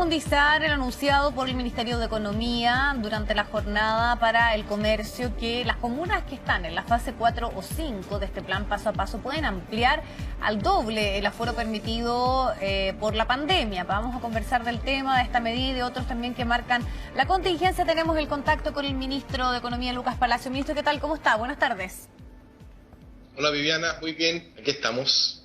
Profundizar el anunciado por el Ministerio de Economía durante la jornada para el comercio, que las comunas que están en la fase 4 o 5 de este plan paso a paso pueden ampliar al doble el aforo permitido por la pandemia. Vamos a conversar del tema, de esta medida y de otros también que marcan la contingencia. Tenemos el contacto con el ministro de Economía, Lucas Palacio. Ministro, ¿qué tal? ¿Cómo está? Buenas tardes. Hola Viviana, muy bien, aquí estamos.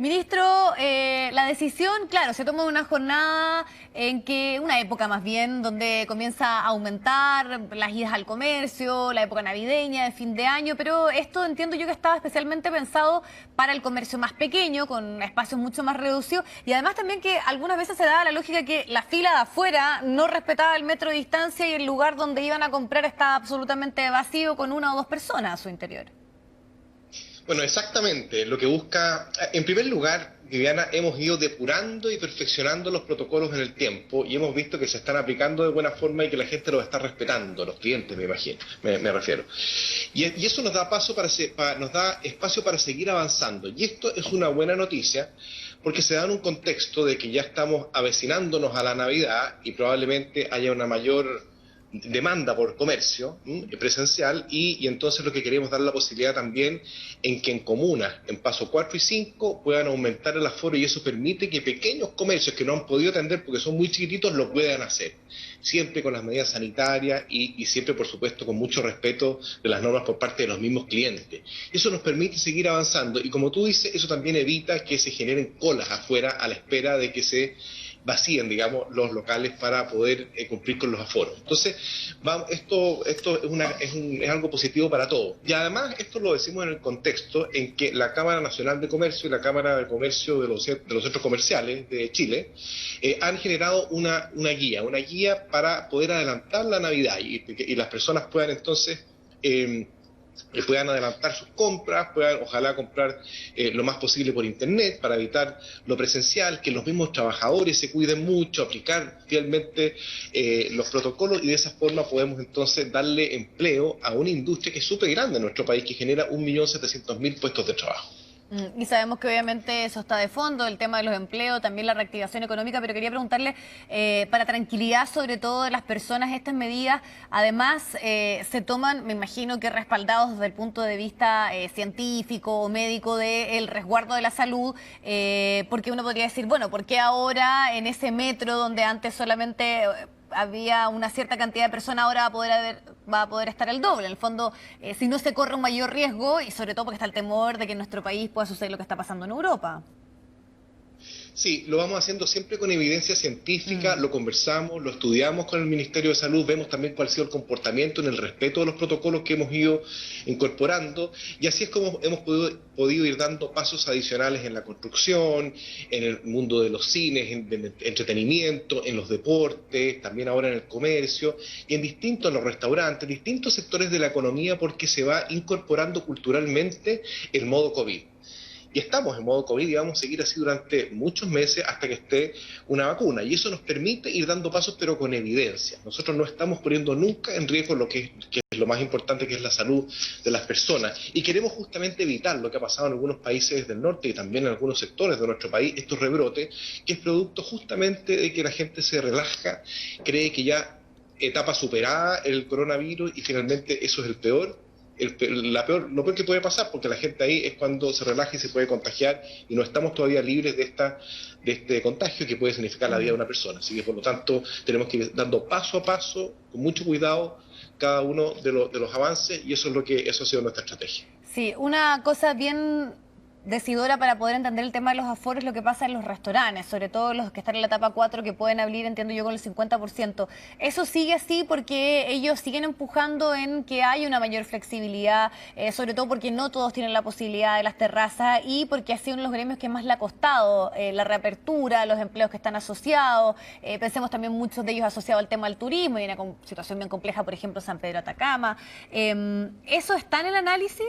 Ministro, la decisión, claro, se toma en una jornada en que, una época más bien, donde comienza a aumentar las idas al comercio, la época navideña, de fin de año, pero esto entiendo yo que estaba especialmente pensado para el comercio más pequeño, con espacios mucho más reducidos, y además también que algunas veces se daba la lógica que la fila de afuera no respetaba el metro de distancia y el lugar donde iban a comprar estaba absolutamente vacío con una o dos personas a su interior. Bueno, exactamente, lo que busca, en primer lugar, Viviana, hemos ido depurando y perfeccionando los protocolos en el tiempo y hemos visto que se están aplicando de buena forma y que la gente los está respetando, los clientes me imagino, me refiero. Y eso nos da nos da espacio para seguir avanzando. Y esto es una buena noticia porque se da en un contexto de que ya estamos avecinándonos a la Navidad y probablemente haya una mayor demanda por comercio presencial y entonces lo que queremos dar la posibilidad también en que en comunas, en paso 4 y 5 puedan aumentar el aforo y eso permite que pequeños comercios que no han podido atender porque son muy chiquititos lo puedan hacer, siempre con las medidas sanitarias y siempre por supuesto con mucho respeto de las normas por parte de los mismos clientes. Eso nos permite seguir avanzando y como tú dices, eso también evita que se generen colas afuera a la espera de que se vacíen, digamos, los locales para poder cumplir con los aforos. Entonces, esto es algo positivo para todos. Y además, esto lo decimos en el contexto en que la Cámara Nacional de Comercio y la Cámara de Comercio de los Centros Comerciales de Chile han generado una guía para poder adelantar la Navidad y las personas puedan entonces puedan adelantar sus compras, puedan ojalá comprar lo más posible por internet para evitar lo presencial, que los mismos trabajadores se cuiden mucho, aplicar fielmente los protocolos y de esa forma podemos entonces darle empleo a una industria que es súper grande en nuestro país, que genera 1.700.000 puestos de trabajo. Y sabemos que obviamente eso está de fondo, el tema de los empleos, también la reactivación económica, pero quería preguntarle, para tranquilidad sobre todo de las personas, estas medidas, además se toman, me imagino que respaldados desde el punto de vista científico o médico del resguardo de la salud, porque uno podría decir, bueno, ¿por qué ahora en ese metro donde antes solamente había una cierta cantidad de personas, ahora va a poder estar el doble? En el fondo, si no se corre un mayor riesgo, y sobre todo porque está el temor de que en nuestro país pueda suceder lo que está pasando en Europa. Sí, lo vamos haciendo siempre con evidencia científica, lo conversamos, lo estudiamos con el Ministerio de Salud, vemos también cuál ha sido el comportamiento en el respeto de los protocolos que hemos ido incorporando y así es como hemos podido ir dando pasos adicionales en la construcción, en el mundo de los cines, en el entretenimiento, en los deportes, también ahora en el comercio y en los restaurantes, distintos sectores de la economía porque se va incorporando culturalmente el modo COVID. Y estamos en modo COVID y vamos a seguir así durante muchos meses hasta que esté una vacuna. Y eso nos permite ir dando pasos, pero con evidencia. Nosotros no estamos poniendo nunca en riesgo que es lo más importante, que es la salud de las personas. Y queremos justamente evitar lo que ha pasado en algunos países del norte y también en algunos sectores de nuestro país, estos rebrotes, que es producto justamente de que la gente se relaja, cree que ya etapa superada el coronavirus y finalmente eso es el peor. Lo peor que puede pasar, porque la gente ahí es cuando se relaja y se puede contagiar y no estamos todavía libres de este contagio que puede significar la vida de una persona. Así que por lo tanto tenemos que ir dando paso a paso, con mucho cuidado, cada uno de los avances y eso ha sido nuestra estrategia. Sí, una cosa bien decidora para poder entender el tema de los aforos, lo que pasa en los restaurantes, sobre todo los que están en la etapa 4 que pueden abrir, entiendo yo, con el 50%. Eso sigue así porque ellos siguen empujando en que hay una mayor flexibilidad, sobre todo porque no todos tienen la posibilidad de las terrazas y porque ha sido uno de los gremios que más le ha costado la reapertura, los empleos que están asociados. Pensemos también muchos de ellos asociados al tema del turismo y una situación bien compleja, por ejemplo, San Pedro Atacama. ¿Eso está en el análisis?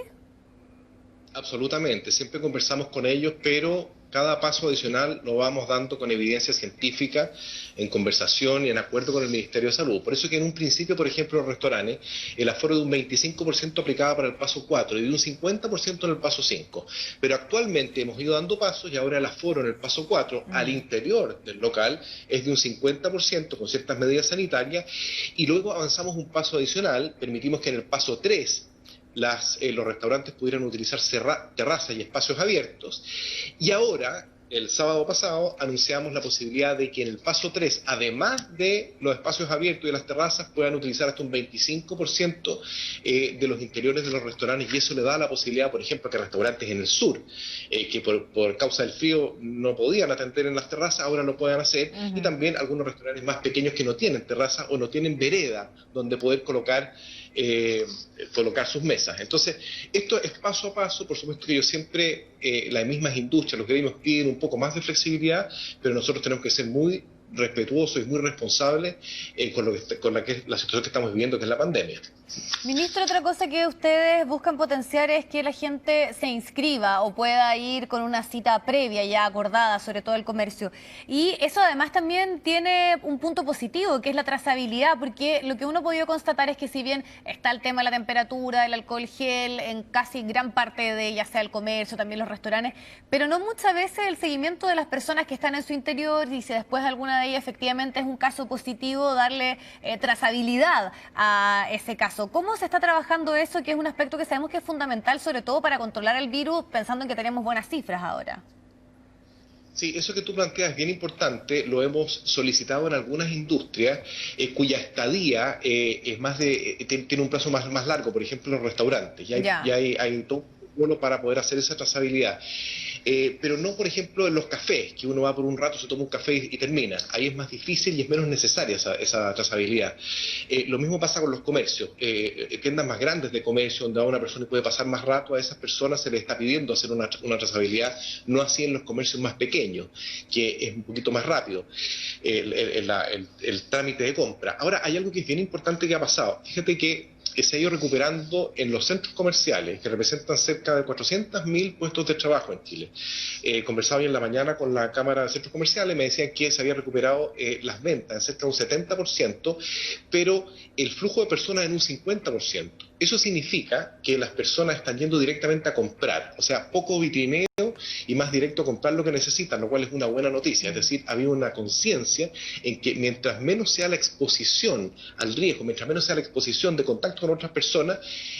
Absolutamente, siempre conversamos con ellos, pero Cada paso adicional lo vamos dando con evidencia científica, en conversación y en acuerdo con el Ministerio de Salud. Por eso que en un principio, por ejemplo, los restaurantes, el aforo de un 25% aplicaba para el paso 4 y de un 50% en el paso 5. Pero actualmente hemos ido dando pasos y ahora el aforo en el paso 4 al interior del local es de un 50% con ciertas medidas sanitarias, y luego avanzamos un paso adicional, permitimos que en el paso 3 los restaurantes pudieran utilizar terrazas y espacios abiertos. Y ahora, el sábado pasado, anunciamos la posibilidad de que en el paso 3, además de los espacios abiertos y las terrazas, puedan utilizar hasta un 25% de los interiores de los restaurantes, y eso le da la posibilidad, por ejemplo, que restaurantes en el sur, que por causa del frío no podían atender en las terrazas, ahora lo puedan hacer, y también algunos restaurantes más pequeños que no tienen terraza o no tienen vereda donde poder colocar sus mesas. Entonces, esto es paso a paso. Por supuesto que yo siempre, las mismas industrias, los gremios piden un poco más de flexibilidad, pero nosotros tenemos que ser muy respetuosos y muy responsables con la situación que estamos viviendo, que es la pandemia. Ministro, otra cosa que ustedes buscan potenciar es que la gente se inscriba o pueda ir con una cita previa ya acordada, sobre todo el comercio. Y eso además también tiene un punto positivo, que es la trazabilidad, porque lo que uno ha podido constatar es que si bien está el tema de la temperatura, el alcohol gel, en casi gran parte de ya sea el comercio, también los restaurantes, pero no muchas veces el seguimiento de las personas que están en su interior, y si después alguna de ellas efectivamente es un caso positivo, darle trazabilidad a ese caso. ¿Cómo se está trabajando eso, que es un aspecto que sabemos que es fundamental, sobre todo para controlar el virus, pensando en que tenemos buenas cifras ahora? Sí, eso que tú planteas es bien importante. Lo hemos solicitado en algunas industrias cuya estadía tiene un plazo más largo, por ejemplo, los restaurantes. Ya hay todo un protocolo para poder hacer esa trazabilidad. Pero no, por ejemplo, en los cafés, que uno va por un rato, se toma un café y termina. Ahí es más difícil y es menos necesaria esa trazabilidad. Lo mismo pasa con los comercios. Tiendas más grandes de comercio, donde a una persona puede pasar más rato, a esas personas se les está pidiendo hacer una trazabilidad, no así en los comercios más pequeños, que es un poquito más rápido el trámite de compra. Ahora, hay algo que es bien importante que ha pasado. Fíjate que se ha ido recuperando en los centros comerciales, que representan cerca de 400.000 puestos de trabajo en Chile. Conversaba hoy en la mañana con la Cámara de Centros Comerciales, me decían que se había recuperado las ventas en cerca de un 70%, pero el flujo de personas en un 50%. Eso significa que las personas están yendo directamente a comprar, o sea, poco vitrineo y más directo a comprar lo que necesitan, lo cual es una buena noticia. Es decir, había una conciencia en que mientras menos sea la exposición al riesgo, mientras menos sea la exposición de contacto con otras personas,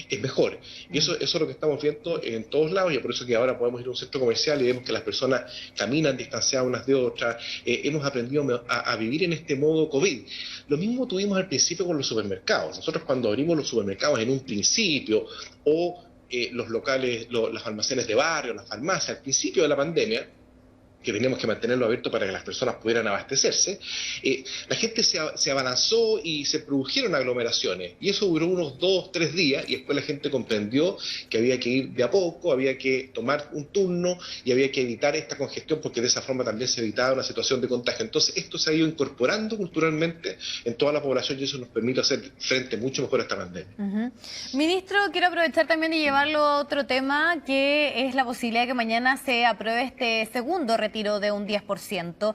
es mejor. Y eso es lo que estamos viendo en todos lados, y por eso que ahora podemos ir a un centro comercial y vemos que las personas caminan distanciadas unas de otras. Hemos aprendido a vivir en este modo COVID. Lo mismo tuvimos al principio con los supermercados. Nosotros, cuando abrimos los supermercados en un principio, o los locales, los almacenes de barrio, las farmacias, al principio de la pandemia, que teníamos que mantenerlo abierto para que las personas pudieran abastecerse, la gente se abalanzó y se produjeron aglomeraciones, y eso duró unos 2-3 días, y después la gente comprendió que había que ir de a poco, había que tomar un turno y había que evitar esta congestión, porque de esa forma también se evitaba una situación de contagio. Entonces esto se ha ido incorporando culturalmente en toda la población, y eso nos permite hacer frente mucho mejor a esta pandemia. Ministro, quiero aprovechar también y llevarlo a otro tema, que es la posibilidad de que mañana se apruebe este segundo retiro de un 10%.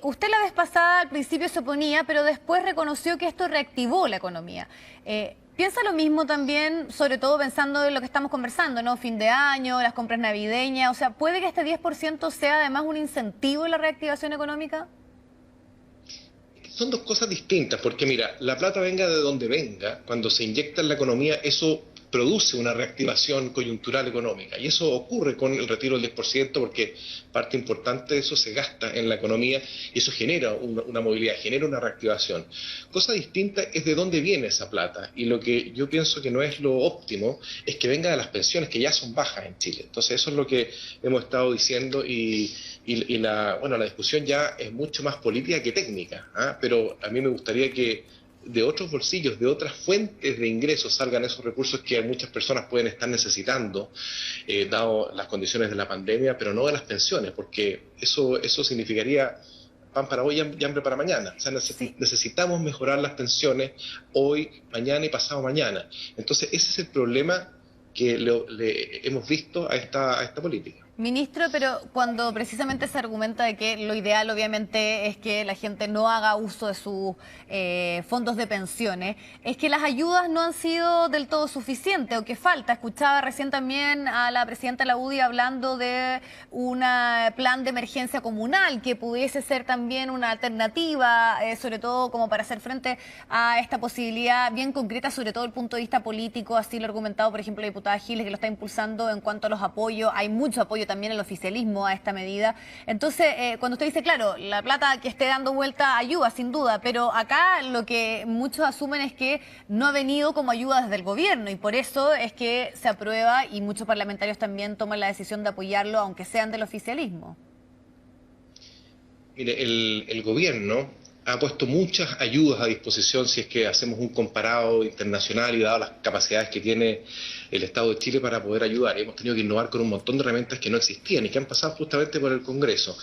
Usted la vez pasada al principio se oponía, pero después reconoció que esto reactivó la economía. ¿Piensa lo mismo también, sobre todo pensando en lo que estamos conversando, ¿no? Fin de año, las compras navideñas, o sea, ¿puede que este 10% sea además un incentivo en la reactivación económica? Son dos cosas distintas, porque mira, la plata venga de donde venga, cuando se inyecta en la economía, eso produce una reactivación coyuntural económica, y eso ocurre con el retiro del 10%, porque parte importante de eso se gasta en la economía, y eso genera una movilidad, genera una reactivación. Cosa distinta es de dónde viene esa plata, y lo que yo pienso que no es lo óptimo es que venga de las pensiones, que ya son bajas en Chile. Entonces eso es lo que hemos estado diciendo, y la discusión ya es mucho más política que técnica, pero a mí me gustaría que de otros bolsillos, de otras fuentes de ingresos, salgan esos recursos que muchas personas pueden estar necesitando, dado las condiciones de la pandemia, pero no de las pensiones, porque eso significaría pan para hoy y hambre para mañana. O sea, necesitamos mejorar las pensiones hoy, mañana y pasado mañana. Entonces ese es el problema que le hemos visto a esta política. Ministro, pero cuando precisamente se argumenta de que lo ideal obviamente es que la gente no haga uso de sus fondos de pensiones, es que las ayudas no han sido del todo suficientes o que falta. Escuchaba recién también a la presidenta de la UDI hablando de un plan de emergencia comunal que pudiese ser también una alternativa, sobre todo como para hacer frente a esta posibilidad bien concreta, sobre todo desde el punto de vista político, así lo ha argumentado por ejemplo la diputada Giles, que lo está impulsando en cuanto a los apoyos. Hay mucho apoyo también el oficialismo a esta medida. Entonces, cuando usted dice, claro, la plata que esté dando vuelta ayuda, sin duda, pero acá lo que muchos asumen es que no ha venido como ayuda desde el gobierno y por eso es que se aprueba y muchos parlamentarios también toman la decisión de apoyarlo, aunque sean del oficialismo. Mire, el gobierno ha puesto muchas ayudas a disposición si es que hacemos un comparado internacional y dado las capacidades que tiene el Estado de Chile para poder ayudar. Hemos tenido que innovar con un montón de herramientas que no existían y que han pasado justamente por el Congreso.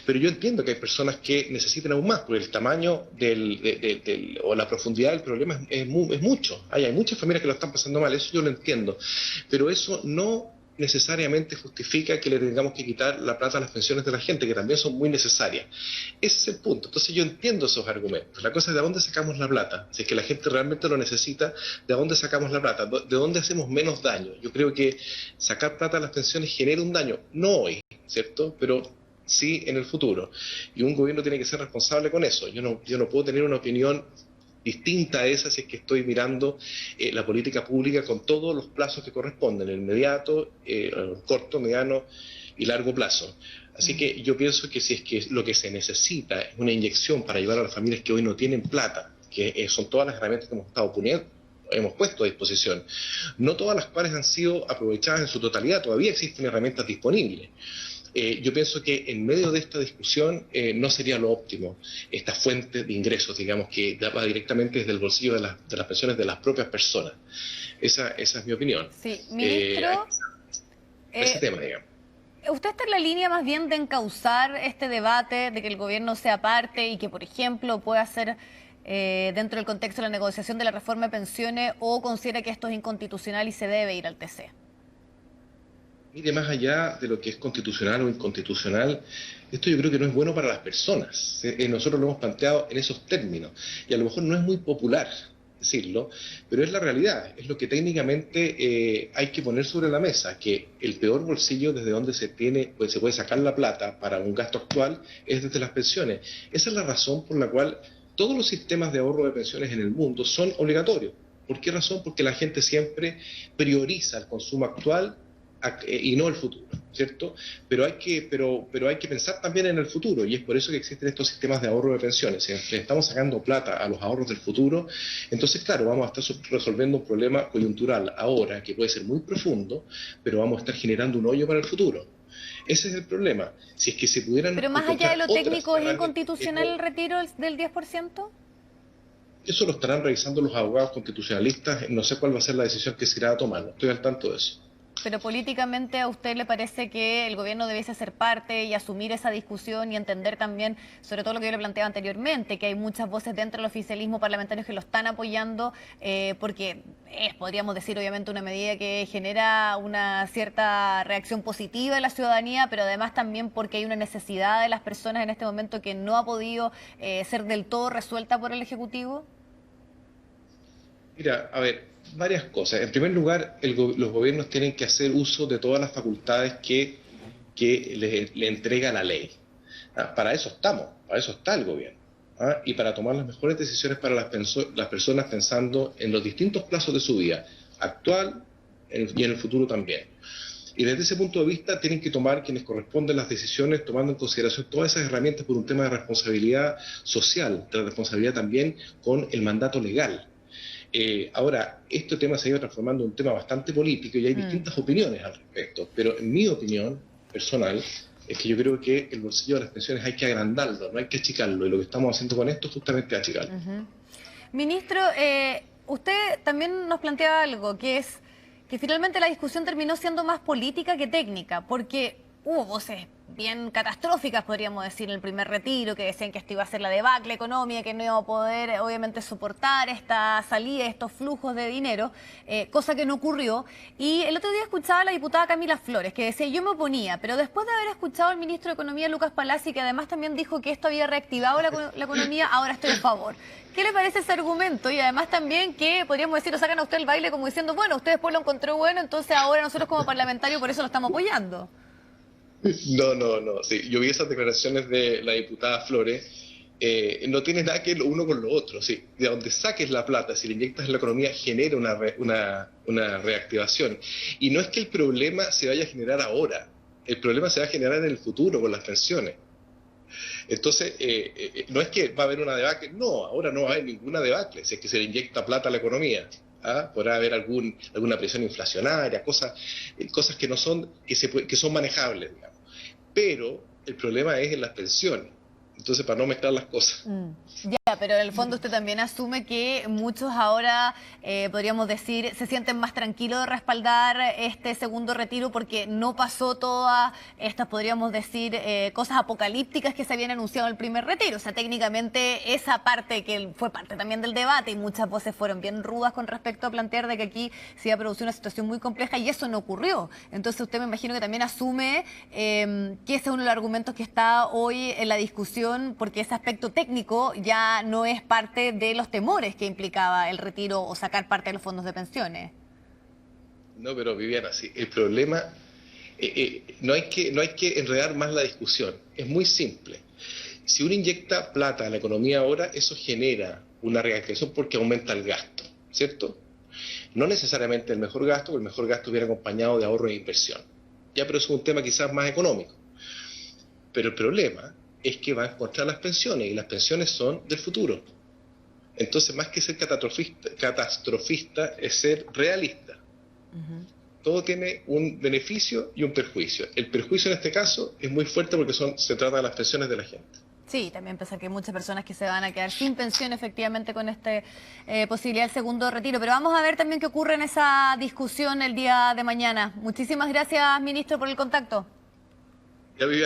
Pero yo entiendo que hay personas que necesitan aún más, porque el tamaño o la profundidad del problema es mucho. Hay muchas familias que lo están pasando mal, eso yo lo entiendo. Pero eso no necesariamente justifica que le tengamos que quitar la plata a las pensiones de la gente, que también son muy necesarias. Ese es el punto. Entonces yo entiendo esos argumentos. La cosa es de dónde sacamos la plata. Si es que la gente realmente lo necesita, ¿de dónde sacamos la plata? ¿De dónde hacemos menos daño? Yo creo que sacar plata a las pensiones genera un daño, no hoy, ¿cierto? Pero sí en el futuro. Y un gobierno tiene que ser responsable con eso. Yo no puedo tener una opinión distinta a esa si es que estoy mirando la política pública con todos los plazos que corresponden, el inmediato, el corto, mediano y largo plazo. Así que yo pienso que si es que lo que se necesita es una inyección para ayudar a las familias que hoy no tienen plata, que son todas las herramientas que hemos puesto a disposición, no todas las cuales han sido aprovechadas en su totalidad, todavía existen herramientas disponibles. Yo pienso que en medio de esta discusión no sería lo óptimo esta fuente de ingresos, digamos, que va directamente desde el bolsillo de las pensiones de las propias personas. Esa es mi opinión. Sí, ministro. Ese tema, digamos. ¿Usted está en la línea más bien de encauzar este debate, de que el gobierno sea parte y que, por ejemplo, pueda ser dentro del contexto de la negociación de la reforma de pensiones, o considera que esto es inconstitucional y se debe ir al TC? Mire, más allá de lo que es constitucional o inconstitucional, esto yo creo que no es bueno para las personas. Nosotros lo hemos planteado en esos términos y a lo mejor no es muy popular decirlo, pero es la realidad, es lo que técnicamente hay que poner sobre la mesa, que el peor bolsillo desde donde se puede sacar la plata para un gasto actual es desde las pensiones. Esa es la razón por la cual todos los sistemas de ahorro de pensiones en el mundo son obligatorios. ¿Por qué razón? Porque la gente siempre prioriza el consumo actual y no el futuro, ¿cierto? Pero hay que pensar también en el futuro y es por eso que existen estos sistemas de ahorro de pensiones. Si le estamos sacando plata a los ahorros del futuro, entonces claro, vamos a estar resolviendo un problema coyuntural ahora que puede ser muy profundo, pero vamos a estar generando un hoyo para el futuro. Ese es el problema. Si es que se pudieran... Pero más allá de lo técnico, ¿es inconstitucional el retiro del 10%? Eso lo estarán revisando los abogados constitucionalistas. No sé cuál va a ser la decisión que se irá a tomar, no estoy al tanto de eso. Pero políticamente, ¿a usted le parece que el gobierno debiese ser parte y asumir esa discusión y entender también, sobre todo lo que yo le planteaba anteriormente, que hay muchas voces dentro del oficialismo parlamentarios que lo están apoyando, porque podríamos decir, obviamente, una medida que genera una cierta reacción positiva de la ciudadanía, pero además también porque hay una necesidad de las personas en este momento que no ha podido ser del todo resuelta por el Ejecutivo? Mira, a ver, varias cosas. En primer lugar, los gobiernos tienen que hacer uso de todas las facultades que le entrega la ley. Para eso estamos, para eso está el gobierno. Y para tomar las mejores decisiones para las personas pensando en los distintos plazos de su vida, actual y en el futuro también. Y desde ese punto de vista tienen que tomar quienes corresponden las decisiones tomando en consideración todas esas herramientas por un tema de responsabilidad social, de responsabilidad también con el mandato legal. Ahora, este tema se ha ido transformando en un tema bastante político y hay distintas opiniones al respecto, pero en mi opinión personal es que yo creo que el bolsillo de las pensiones hay que agrandarlo, no hay que achicarlo, y lo que estamos haciendo con esto es justamente achicarlo. Ministro, usted también nos planteaba algo, que es que finalmente la discusión terminó siendo más política que técnica, porque hubo voces bien catastróficas, podríamos decir, en el primer retiro, que decían que esto iba a ser la debacle económica, que no iba a poder, obviamente, soportar esta salida, estos flujos de dinero, cosa que no ocurrió. Y el otro día escuchaba a la diputada Camila Flores, que decía, yo me oponía, pero después de haber escuchado al ministro de Economía, Lucas Palacio, que además también dijo que esto había reactivado la economía, ahora estoy a favor. ¿Qué le parece ese argumento? Y además también que, podríamos decir, lo sacan a usted el baile como diciendo, bueno, usted después lo encontró bueno, entonces ahora nosotros como parlamentarios por eso lo estamos apoyando. No. Sí, yo vi esas declaraciones de la diputada Flores. No tiene nada que ver lo uno con lo otro. Sí, de donde saques la plata, si le inyectas en la economía, genera una reactivación. Y no es que el problema se vaya a generar ahora, el problema se va a generar en el futuro con las pensiones. Entonces, no es que va a haber una debacle, no, ahora no va a haber ninguna debacle, si es que se le inyecta plata a la economía. ¿Ah? Podrá haber alguna presión inflacionaria, cosas que no son, que son manejables, digamos. Pero el problema es en las pensiones. Entonces, para no mezclar las cosas. Ya, pero en el fondo usted también asume que muchos ahora, podríamos decir, se sienten más tranquilos de respaldar este segundo retiro porque no pasó todas estas, podríamos decir, cosas apocalípticas que se habían anunciado en el primer retiro. O sea, técnicamente esa parte que fue parte también del debate y muchas voces fueron bien rudas con respecto a plantear de que aquí se iba a producir una situación muy compleja y eso no ocurrió. Entonces usted me imagino que también asume que ese es uno de los argumentos que está hoy en la discusión porque ese aspecto técnico ya no es parte de los temores que implicaba el retiro o sacar parte de los fondos de pensiones. No, pero Viviana, sí, el problema, no hay que enredar más la discusión, es muy simple. Si uno inyecta plata a la economía ahora, eso genera una reactivación porque aumenta el gasto, ¿cierto? No necesariamente el mejor gasto, porque el mejor gasto viene acompañado de ahorro e inversión. Ya, pero eso es un tema quizás más económico. Pero el problema es que va a encontrar las pensiones, y las pensiones son del futuro. Entonces, más que ser catastrofista es ser realista. Todo tiene un beneficio y un perjuicio. El perjuicio en este caso es muy fuerte porque se trata de las pensiones de la gente. Sí, también pensar que hay muchas personas que se van a quedar sin pensión efectivamente con esta posibilidad del segundo retiro. Pero vamos a ver también qué ocurre en esa discusión el día de mañana. Muchísimas gracias, ministro, por el contacto. Ya, Viviana.